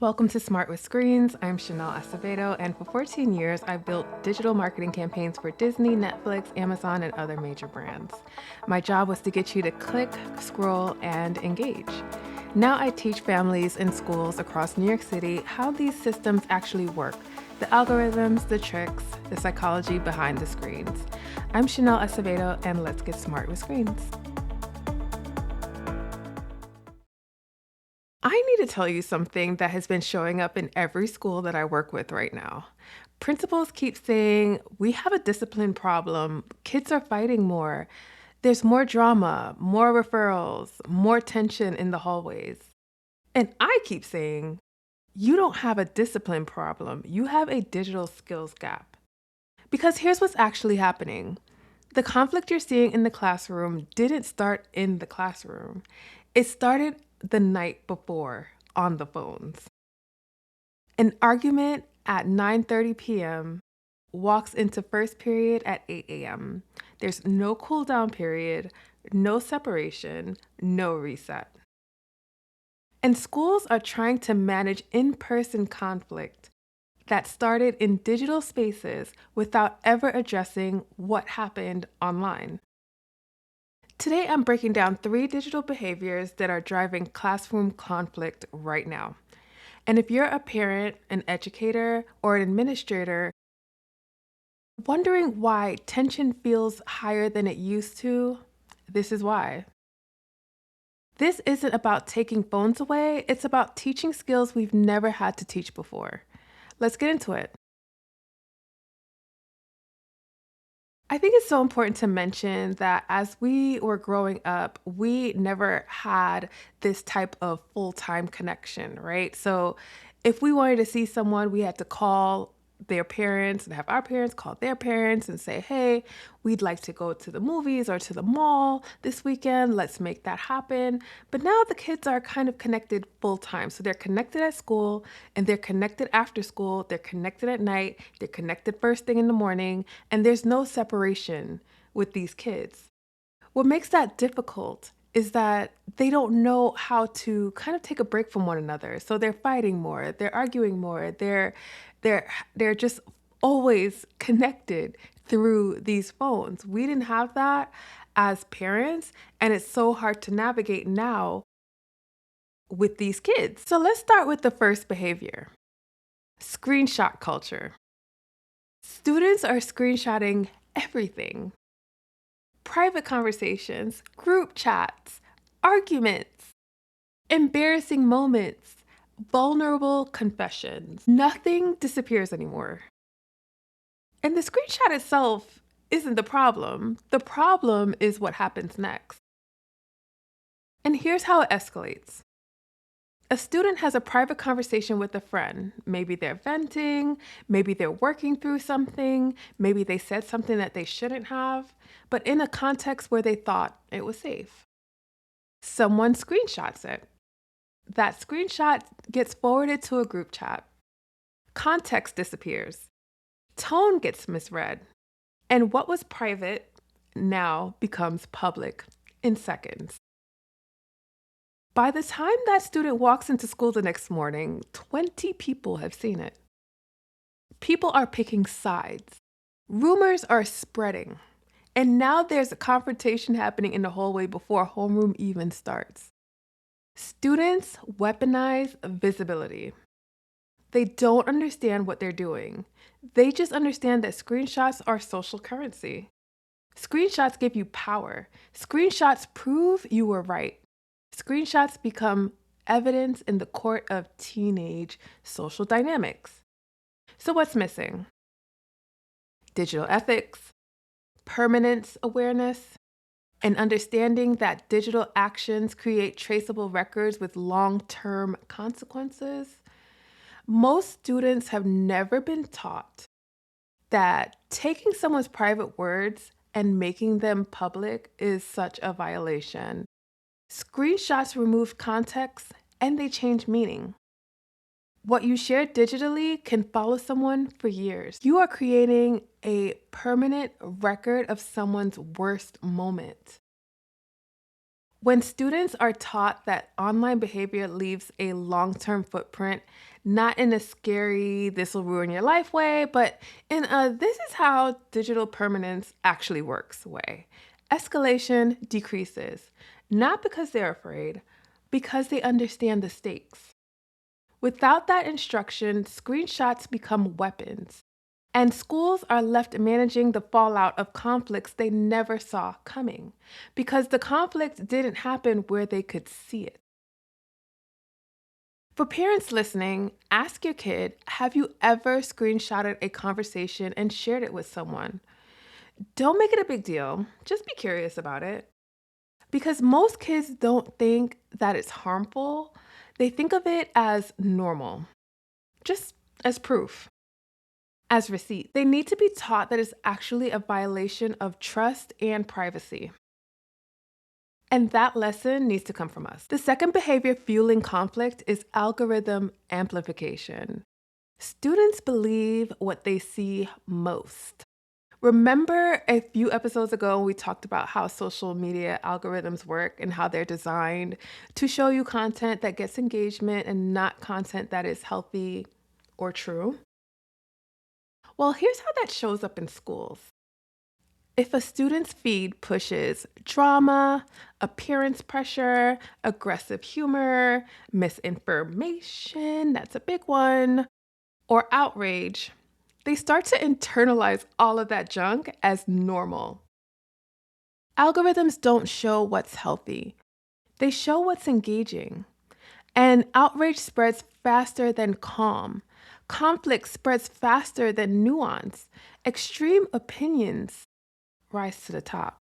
Welcome to Smart with Screens. I'm Chanel Acevedo, and for 14 years, I've built digital marketing campaigns for Disney, Netflix, Amazon, and other major brands. My job was to get you to click, scroll, and engage. Now I teach families in schools across New York City how these systems actually work, the algorithms, the tricks, the psychology behind the screens. I'm Chanel Acevedo, and let's get smart with screens. I need to tell you something that has been showing up in every school that I work with right now. Principals keep saying, we have a discipline problem. Kids are fighting more. There's more drama, more referrals, more tension in the hallways. And I keep saying, you don't have a discipline problem. You have a digital skills gap. Because here's what's actually happening. The conflict you're seeing in the classroom didn't start in the classroom. It started the night before on the phones. An argument at 9:30 p.m. walks into first period at 8 a.m. There's no cool down period, no separation, no reset. And schools are trying to manage in-person conflict that started in digital spaces without ever addressing what happened online. Today, I'm breaking down 3 digital behaviors that are driving classroom conflict right now. And if you're a parent, an educator, or an administrator wondering why tension feels higher than it used to, this is why. This isn't about taking phones away, it's about teaching skills we've never had to teach before. Let's get into it. I think it's so important to mention that as we were growing up, we never had this type of full-time connection, right? So if we wanted to see someone, we had to call their parents and have our parents call their parents and say, hey, we'd like to go to the movies or to the mall this weekend. Let's make that happen. But now the kids are kind of connected full time. So they're connected at school and they're connected after school. They're connected at night. They're connected first thing in the morning. And there's no separation with these kids. What makes that difficult is that they don't know how to kind of take a break from one another. So they're fighting more, they're arguing more, they're just always connected through these phones. We didn't have that as parents, and it's so hard to navigate now with these kids. So let's start with the first behavior. Screenshot culture. Students are screenshotting everything. Private conversations, group chats, arguments, embarrassing moments, vulnerable confessions. Nothing disappears anymore. And the screenshot itself isn't the problem. The problem is what happens next. And here's how it escalates. A student has a private conversation with a friend. Maybe they're venting, maybe they're working through something, maybe they said something that they shouldn't have, but in a context where they thought it was safe. Someone screenshots it. That screenshot gets forwarded to a group chat. Context disappears. Tone gets misread. And what was private now becomes public in seconds. By the time that student walks into school the next morning, 20 people have seen it. People are picking sides. Rumors are spreading. And now there's a confrontation happening in the hallway before homeroom even starts. Students weaponize visibility. They don't understand what they're doing. They just understand that screenshots are social currency. Screenshots give you power. Screenshots prove you were right. Screenshots become evidence in the court of teenage social dynamics. So what's missing? Digital ethics, permanence awareness, and understanding that digital actions create traceable records with long-term consequences. Most students have never been taught that taking someone's private words and making them public is such a violation. Screenshots remove context and they change meaning. What you share digitally can follow someone for years. You are creating a permanent record of someone's worst moment. When students are taught that online behavior leaves a long-term footprint, not in a scary, this will ruin your life way, but in a this is how digital permanence actually works way. Escalation decreases, not because they're afraid, because they understand the stakes. Without that instruction, screenshots become weapons, and schools are left managing the fallout of conflicts they never saw coming because the conflict didn't happen where they could see it. For parents listening, ask your kid, have you ever screenshotted a conversation and shared it with someone? Don't make it a big deal, just be curious about it. Because most kids don't think that it's harmful, they think of it as normal, just as proof. As receipt. They need to be taught that it's actually a violation of trust and privacy. And that lesson needs to come from us. The second behavior fueling conflict is algorithm amplification. Students believe what they see most. Remember a few episodes ago, we talked about how social media algorithms work and how they're designed to show you content that gets engagement and not content that is healthy or true? Well, here's how that shows up in schools. If a student's feed pushes drama, appearance pressure, aggressive humor, misinformation, that's a big one, or outrage, they start to internalize all of that junk as normal. Algorithms don't show what's healthy, they show what's engaging. And outrage spreads faster than calm. Conflict spreads faster than nuance. Extreme opinions rise to the top.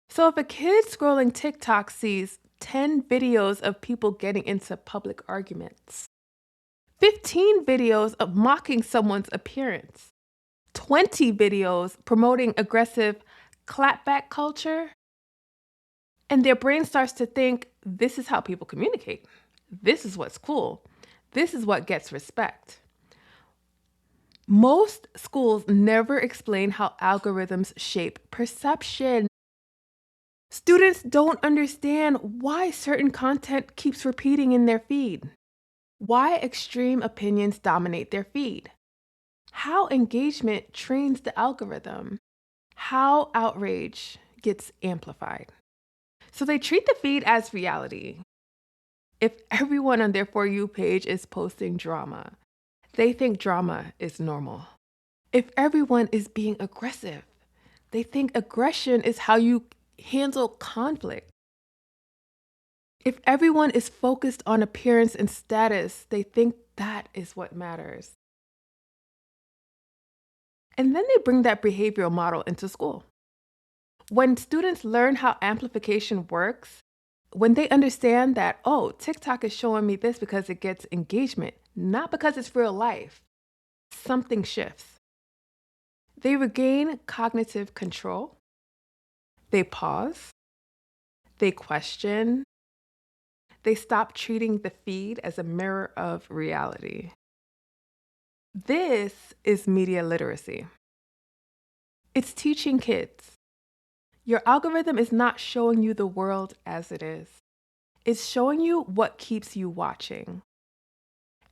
So if a kid scrolling TikTok sees 10 videos of people getting into public arguments, 15 videos of mocking someone's appearance, 20 videos promoting aggressive clapback culture, and their brain starts to think, this is how people communicate. This is what's cool. This is what gets respect. Most schools never explain how algorithms shape perception. Students don't understand why certain content keeps repeating in their feed, why extreme opinions dominate their feed, how engagement trains the algorithm, how outrage gets amplified. So they treat the feed as reality. If everyone on their For You page is posting drama, they think drama is normal. If everyone is being aggressive, they think aggression is how you handle conflict. If everyone is focused on appearance and status, they think that is what matters. And then they bring that behavioral model into school. When students learn how amplification works, when they understand that, oh, TikTok is showing me this because it gets engagement, not because it's real life, something shifts. They regain cognitive control. They pause. They question. They stop treating the feed as a mirror of reality. This is media literacy. It's teaching kids. Your algorithm is not showing you the world as it is. It's showing you what keeps you watching.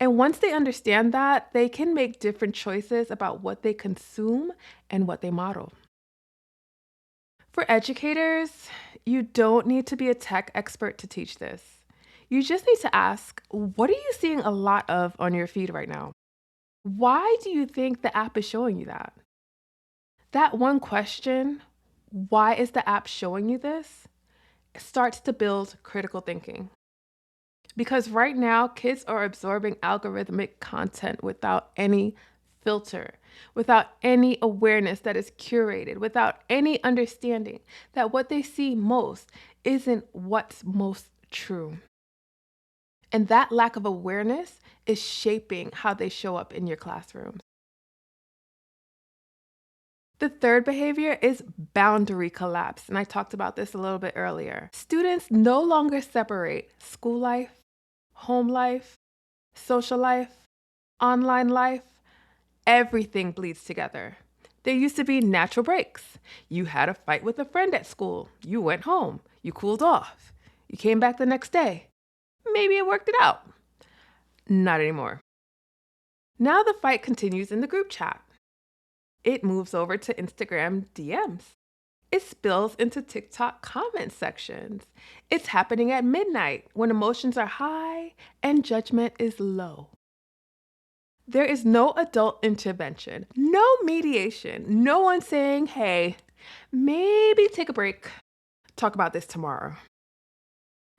And once they understand that, they can make different choices about what they consume and what they model. For educators, you don't need to be a tech expert to teach this. You just need to ask, what are you seeing a lot of on your feed right now? Why do you think the app is showing you that? That one question, why is the app showing you this, starts to build critical thinking. Because right now, kids are absorbing algorithmic content without any filter, without any awareness that is curated, without any understanding that what they see most isn't what's most true. And that lack of awareness is shaping how they show up in your classrooms. The third behavior is boundary collapse, and I talked about this a little bit earlier. Students no longer separate school life, home life, social life, online life. Everything bleeds together. There used to be natural breaks. You had a fight with a friend at school. You went home. You cooled off. You came back the next day. Maybe it worked it out. Not anymore. Now the fight continues in the group chat. It moves over to Instagram DMs. It spills into TikTok comment sections. It's happening at midnight when emotions are high and judgment is low. There is no adult intervention, no mediation, no one saying, hey, maybe take a break, talk about this tomorrow.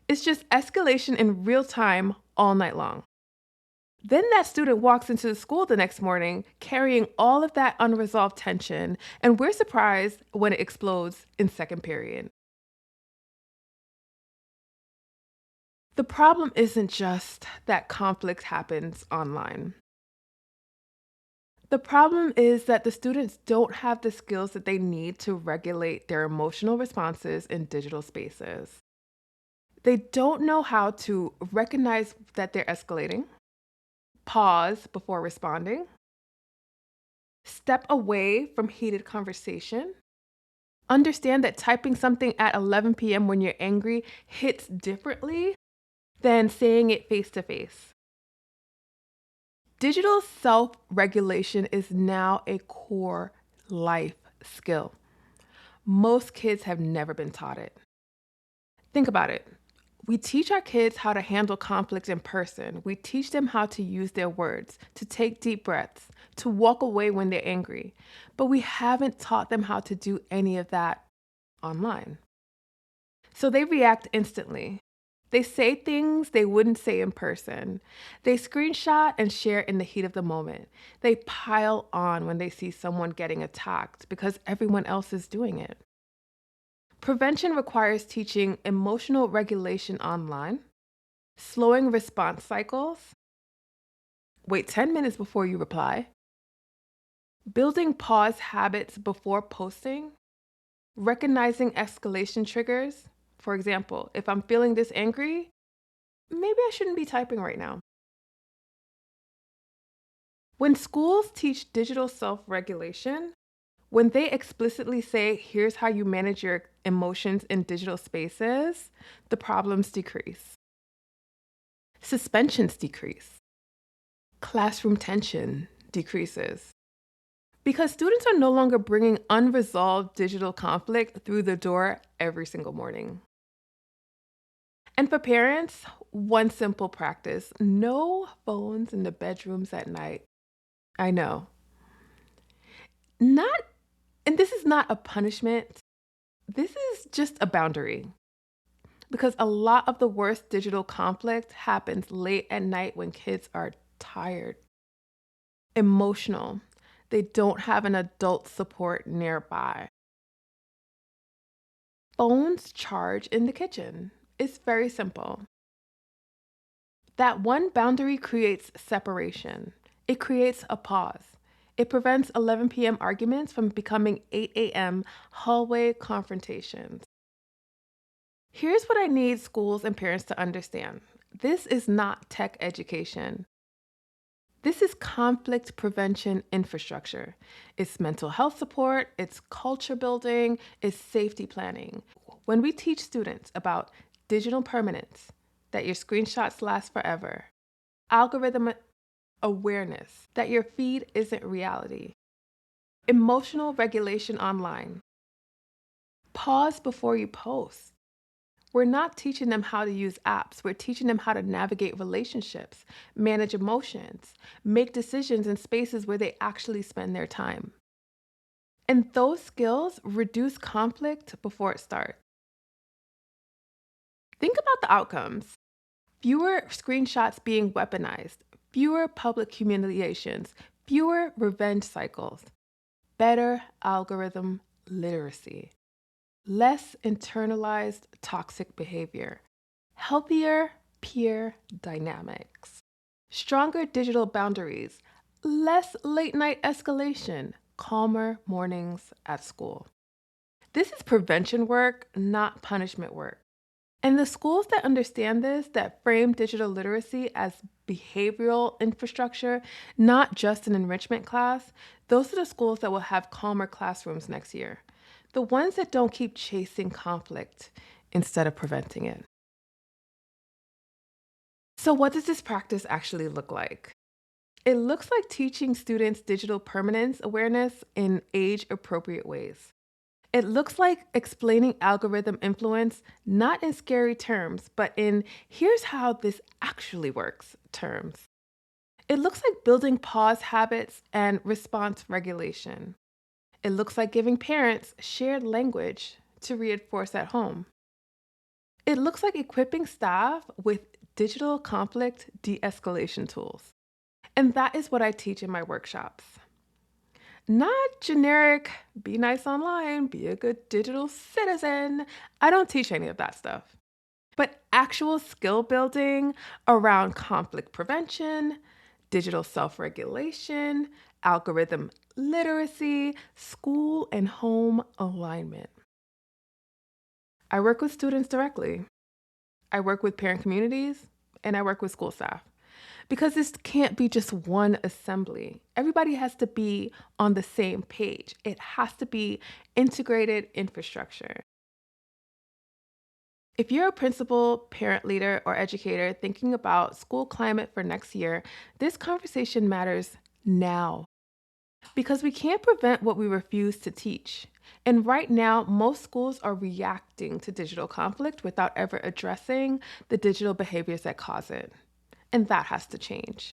It's just escalation in real time all night long. Then that student walks into the school the next morning carrying all of that unresolved tension, and we're surprised when it explodes in second period. The problem isn't just that conflict happens online. The problem is that the students don't have the skills that they need to regulate their emotional responses in digital spaces. They don't know how to recognize that they're escalating, pause before responding, step away from heated conversation, understand that typing something at 11 p.m. when you're angry hits differently than saying it face to face. Digital self-regulation is now a core life skill. Most kids have never been taught it. Think about it. We teach our kids how to handle conflict in person. We teach them how to use their words, to take deep breaths, to walk away when they're angry. But we haven't taught them how to do any of that online. So they react instantly. They say things they wouldn't say in person. They screenshot and share in the heat of the moment. They pile on when they see someone getting attacked because everyone else is doing it. Prevention requires teaching emotional regulation online, slowing response cycles, wait 10 minutes before you reply, building pause habits before posting, recognizing escalation triggers. For example, if I'm feeling this angry, maybe I shouldn't be typing right now. When schools teach digital self-regulation, when they explicitly say, here's how you manage your emotions in digital spaces, the problems decrease. Suspensions decrease. Classroom tension decreases. Because students are no longer bringing unresolved digital conflict through the door every single morning. And for parents, one simple practice: no phones in the bedrooms at night. I know. And this is not a punishment. This is just a boundary. Because a lot of the worst digital conflict happens late at night when kids are tired, emotional. They don't have an adult support nearby. Phones charge in the kitchen. It's very simple. That one boundary creates separation. It creates a pause. It prevents 11 p.m. arguments from becoming 8 a.m. hallway confrontations. Here's what I need schools and parents to understand. This is not tech education. This is conflict prevention infrastructure. It's mental health support, it's culture building, it's safety planning. When we teach students about digital permanence, that your screenshots last forever, algorithm awareness, that your feed isn't reality, emotional regulation online, pause before you post. We're not teaching them how to use apps. We're teaching them how to navigate relationships, manage emotions, make decisions in spaces where they actually spend their time. And those skills reduce conflict before it starts. Think about the outcomes. Fewer screenshots being weaponized, fewer public humiliations, fewer revenge cycles, better algorithm literacy, less internalized toxic behavior, healthier peer dynamics, stronger digital boundaries, less late night escalation, calmer mornings at school. This is prevention work, not punishment work. And the schools that understand this, that frame digital literacy as behavioral infrastructure, not just an enrichment class, those are the schools that will have calmer classrooms next year. The ones that don't keep chasing conflict instead of preventing it. So, what does this practice actually look like? It looks like teaching students digital permanence awareness in age appropriate ways. It looks like explaining algorithm influence not in scary terms, but in here's how this actually works terms. It looks like building pause habits and response regulation. It looks like giving parents shared language to reinforce at home. It looks like equipping staff with digital conflict de escalation tools. And that is what I teach in my workshops. Not generic, be nice online, be a good digital citizen. I don't teach any of that stuff. But actual skill building around conflict prevention, digital self regulation, algorithm literacy, school and home alignment. I work with students directly. I work with parent communities, and I work with school staff. Because this can't be just one assembly. Everybody has to be on the same page. It has to be integrated infrastructure. If you're a principal, parent leader, or educator thinking about school climate for next year, this conversation matters now. Because we can't prevent what we refuse to teach. And right now, most schools are reacting to digital conflict without ever addressing the digital behaviors that cause it. And that has to change.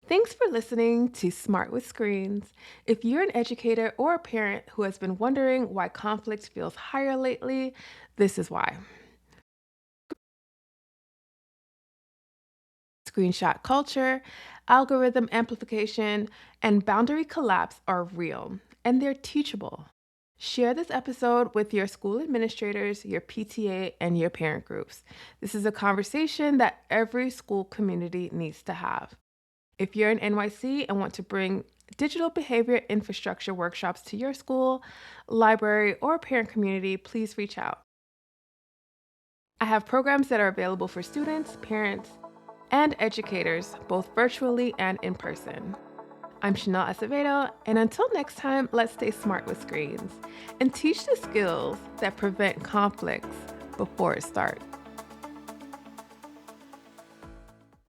Thanks for listening to Smart with Screens. If you're an educator or a parent who has been wondering why conflict feels higher lately, this is why. Screenshot culture, algorithm amplification, and boundary collapse are real, and they're teachable. Share this episode with your school administrators, your PTA, and your parent groups. This is a conversation that every school community needs to have. If you're in NYC and want to bring digital behavior infrastructure workshops to your school, library, or parent community, please reach out. I have programs that are available for students, parents, and educators, both virtually and in person. I'm Chanel Acevedo, and until next time, let's stay smart with screens and teach the skills that prevent conflicts before it starts.